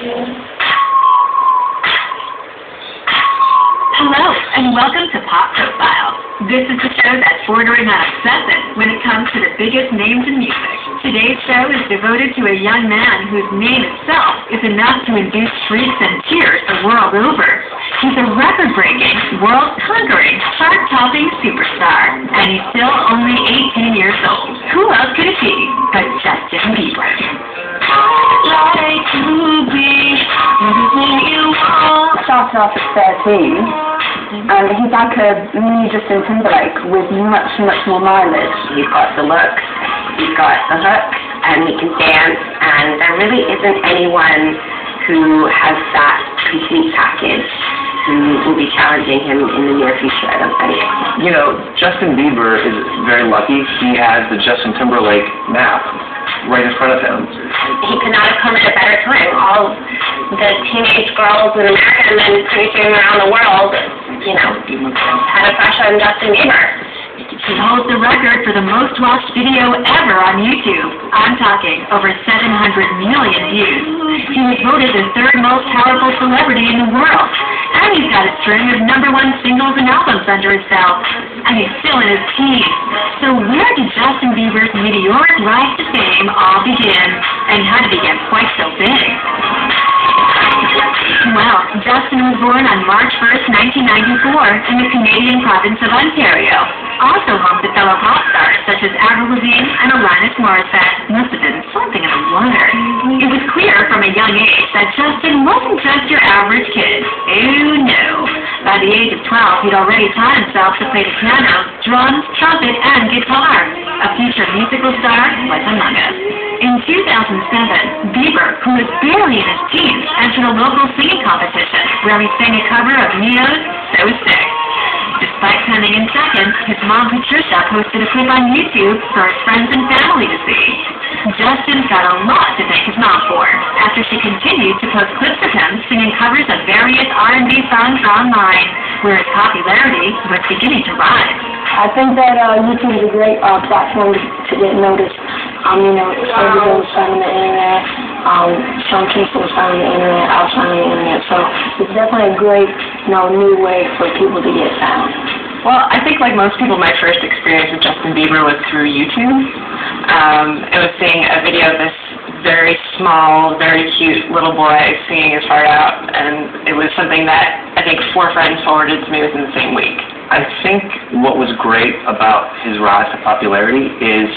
Hello, and welcome to Pop Profile. This is the show that's bordering on obsessive when it comes to the biggest names in music. Today's show is devoted to a young man whose name itself is enough to induce shrieks and tears the world over. He's a record-breaking, world-conquering, chart-topping superstar, and he's still only 18 years old. Who else could it be but Justin Bieber? Like to be everything you want. Started off at 13, and he's like a mini Justin Timberlake with much more mileage. He's got the looks, he's got the hook, and he can dance, and there really isn't anyone who has that complete package who will be challenging him in the near future, I don't think. You know, Justin Bieber is very lucky. He has the Justin Timberlake map right in front of him. He could not have come at a better time. All the teenage girls in America and then pretty soon around the world, you know, had a crush on Justin Bieber. He holds the record for the most watched video ever on YouTube. I'm talking over 700 million views. He was voted the third most powerful celebrity in the world. And he's got a string of #1 singles and albums under his belt. And he's still in his teens. So where did Justin Bieber's meteoric rise to fame all begin? And how did he get quite so big? Well, Justin was born on March 1st, 1994 in the Canadian province of Ontario. Also home to fellow pop stars such as Avril Lavigne and Alanis Morissette. Must have been something in the water. It was clear from a young age that Justin wasn't just your average kid. Oh no. By the age of 12, he'd already taught himself to play the piano, drums, trumpet, and guitar. A future musical star was among us. In 2007, Bieber, who was barely in his teens, entered a local singing competition where he sang a cover of Neo's So Sick. Despite coming in second, his mom Patricia posted a clip on YouTube for his friends and family to see. Justin's got a lot to thank his mom for, after she continued to post clips of him singing covers of various R&B songs online, where his popularity was beginning to rise. I think that YouTube is a great platform to get noticed. You know, everyone was found on the internet. Sean Kingston was found on the internet. I was found on the internet. So it's definitely a great, new way for people to get found. Well, I think like most people, my first experience with Justin Bieber was through YouTube. It was seeing a video of this very small, very cute little boy singing his heart out, and it was something that I think 4 friends forwarded to me within the same week. I think what was great about his rise to popularity is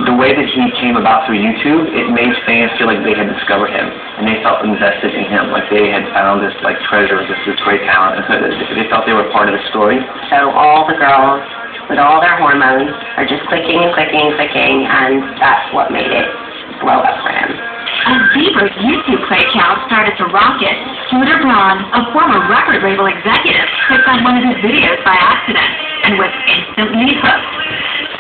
the way that he came about through YouTube. It made fans feel like they had discovered him, and they felt invested in him, like they had found this treasure, this great talent, and so they felt they were part of the story. So all the girls, with all their hormones, are just clicking and clicking and clicking, and that's what made it blow up for him. As Bieber's YouTube play count started to rocket, Scooter Braun, a former record label executive, clicked on one of his videos by accident and was instantly hooked.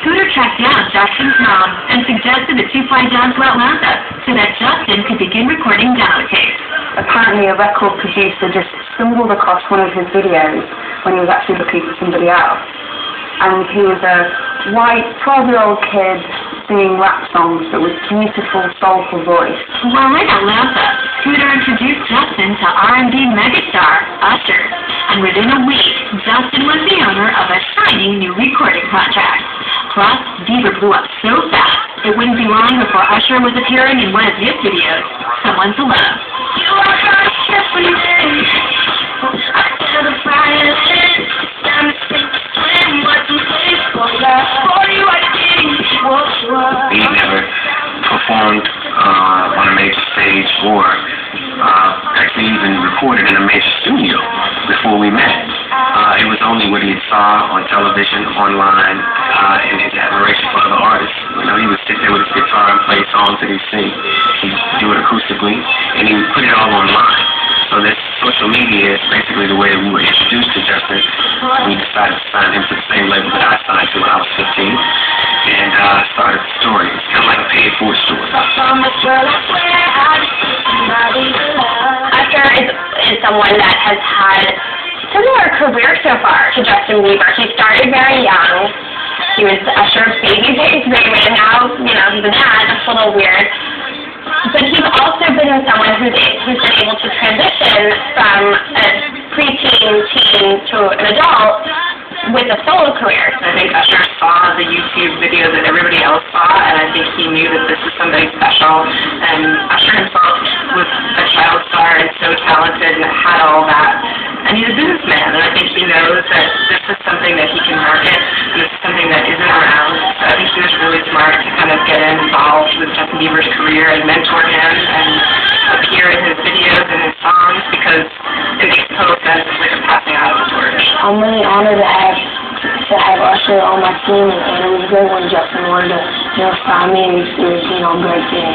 Scooter tracked down Justin's mom and suggested the two fly down to Atlanta so that Justin could begin recording demo tapes. Apparently, a record producer just stumbled across one of his videos when he was actually looking for somebody else. And he was a white, 12-year-old kid singing rap songs but with beautiful, soulful voice. While in Atlanta, Scooter introduced Justin to R&B megastar Usher. And within a week, Justin was the owner of a shiny new recording contract. Plus, Bieber blew up so fast, it wouldn't be long before Usher was appearing in one of his videos, Someone to Love. You are my Stephanie. I feel the fire in. Time to sink the swim. What you say for love? For you, I think. He never performed on a major stage or actually even recorded in a major studio before we met. It was only what he saw on television, online, and his admiration for other artists. You know, he would sit there with his guitar and play songs that he'd sing. He'd do it acoustically, and he would put it all online. So this social media is basically the way that we were introduced to Justin. We decided to sign him to the same label that I signed to when I was 15, and started the story. It's kind of like a paid-for story. Usher is someone that has had similar career so far to Justin Bieber. He started very young. He was Usher's baby face baby, and now, he's an ad. That's a little weird. But he's also been isn't someone who's been able to transition from a preteen, teen to an adult with a solo career. I think Usher saw the YouTube video that everybody else saw, and I think he knew that this was somebody special. And Usher himself was a child star and so talented and had all that. And he's a businessman, and I think he knows that this is something that he can market, and this is something that isn't around. So I think he was really smart to kind of get involved with Justin Bieber's career and mentor him and appear in his videos and his songs, because it makes total sense. It's like a passing out of the torch. I'm really honored to have Usher on my team, and it was good when Justin wanted to, sign me. It was, a great thing.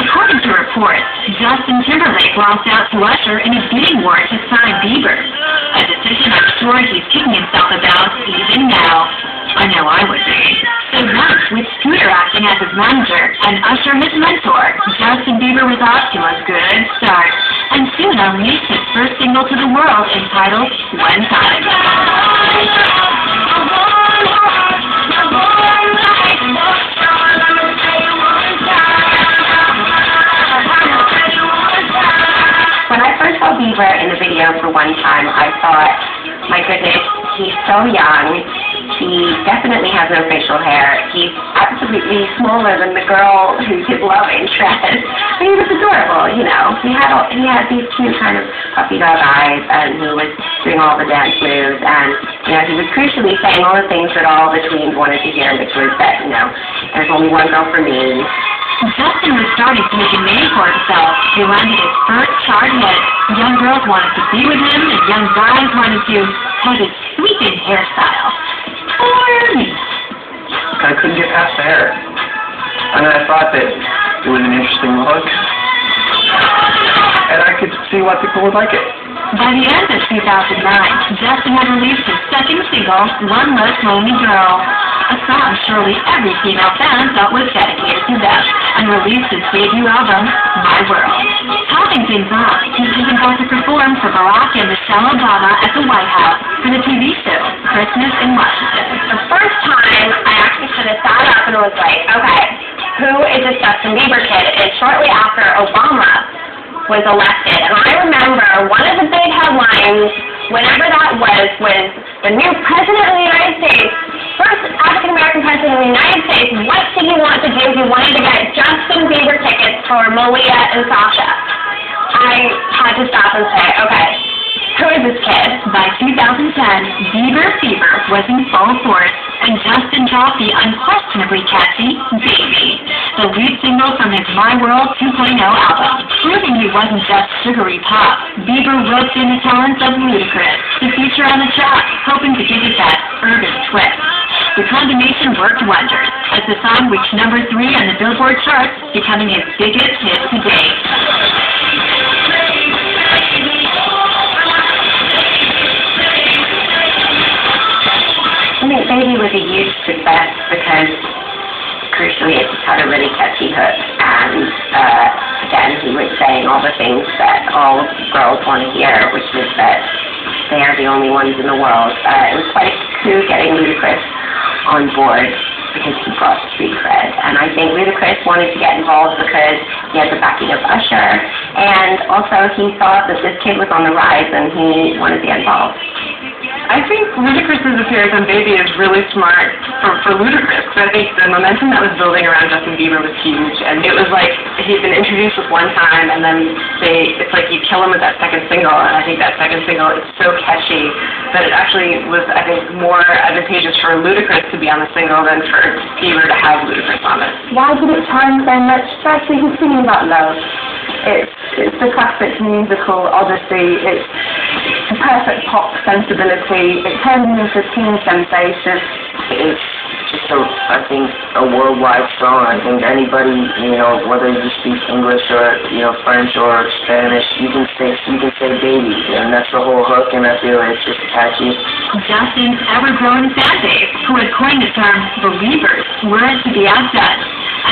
According to reports, Justin Timberlake lost out to Usher in a bidding war to sign Bieber, a decision I'm sure he's kicking himself about even now. I know I would be. So once, with Scooter acting as his manager and Usher his mentor, Justin Bieber was off to a good start, and soon unleashed his first single to the world entitled One Time. When I first saw Bieber in the video for One Time, I thought, my goodness, he's so young. He definitely has no facial hair. He's absolutely smaller than the girl who's his love interest. And he was adorable, He had these cute kind of puppy dog eyes, and he was doing all the dance moves, and, he was crucially saying all the things that all the tweens wanted to hear, which was that, there's only one girl for me. Justin was starting to make a name for himself. He landed his first chart hit. Young girls wanted to be with him, and young guys wanted to have his sweeping hairstyle. For me. I couldn't get past the hair. And I thought that it was an interesting look, and I could see why people would like it. By the end of 2009, Justin had released his second single, One Less Lonely Girl, a song surely every female fan felt was dedicated to them, and released his debut album, My World. Topping things off, he even got to perform for Barack and Michelle Obama at the White House for the TV show, Christmas in Washington. The first time, I actually kind of sat up and was like, okay, who is this Justin Bieber kid? And shortly after, Obama was elected. And I remember one of the big headlines, whenever that was the new President of the United States, first African-American President of the United States, what did he want to do? He wanted to get Justin Bieber tickets for Malia and Sasha. I had to stop and say, okay, who is this kid? By 2010, Bieber fever was in full force, and Justin dropped the unquestionably catchy Baby, the lead single from his My World 2.0 album. Proving he wasn't just sugary pop, Bieber roped in the talents of Ludacris to feature on the track, hoping to give it that urban twist. The combination worked wonders, as the song reached number 3 on the Billboard charts, becoming his biggest hit to date. I think Baby was a huge success because, crucially, it just had a really catchy hook, and again, he was saying all the things that all girls want to hear, which is that they are the only ones in the world. It was quite a coup getting Ludacris on board because he brought street cred, and I think Ludacris wanted to get involved because he had the backing of Usher, and also he thought that this kid was on the rise and he wanted to get involved. I think Ludacris's appearance on Baby is really smart for Ludacris, because I think the momentum that was building around Justin Bieber was huge, and it was like he'd been introduced with One Time, and then it's like you kill him with that second single, and I think that second single is so catchy that it actually was, I think, more advantageous for Ludacris to be on the single than for Bieber to have Ludacris on it. Why did it time so much? Firstly, he's singing about love. It's the classic musical odyssey. It's the perfect pop sensibility. It turns into teen sensation. It's just I think a worldwide song. I think anybody, whether you speak English or French or Spanish, you can say Baby, and that's the whole hook. And I feel it's just catchy. Justin's ever-growing fan base, who had coined the term "believers," weren't to be outdone,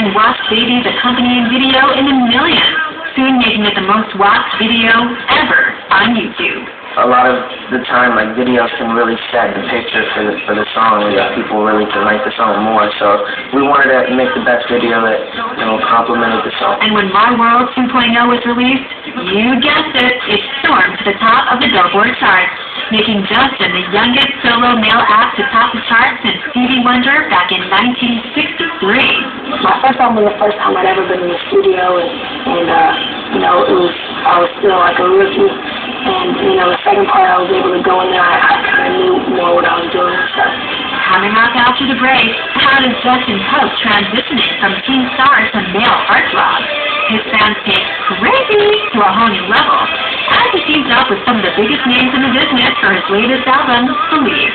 and watched Baby's accompanying video in the millions, soon making it the most watched video ever on YouTube. a lot of the time, like, videos can really set the picture for the song, and people really can like the song more. So we wanted to make the best video that, you know, complemented the song. And when My World 2.0 was released, you guessed it, it stormed to the top of the Billboard charts, making Justin the youngest solo male act to top the charts since Stevie Wonder back in 1963. My first album was the first time I'd ever been in the studio, and you know, I was still like a rookie. And, you know, the second part I was able to go in there, I kind of knew more what I was doing and stuff. Coming up after the break, how does Justin cope transitioning from teen star to male heartthrob? His fans take crazy to a whole new level, as he teams up with some of the biggest names in the business for his latest album, Believe.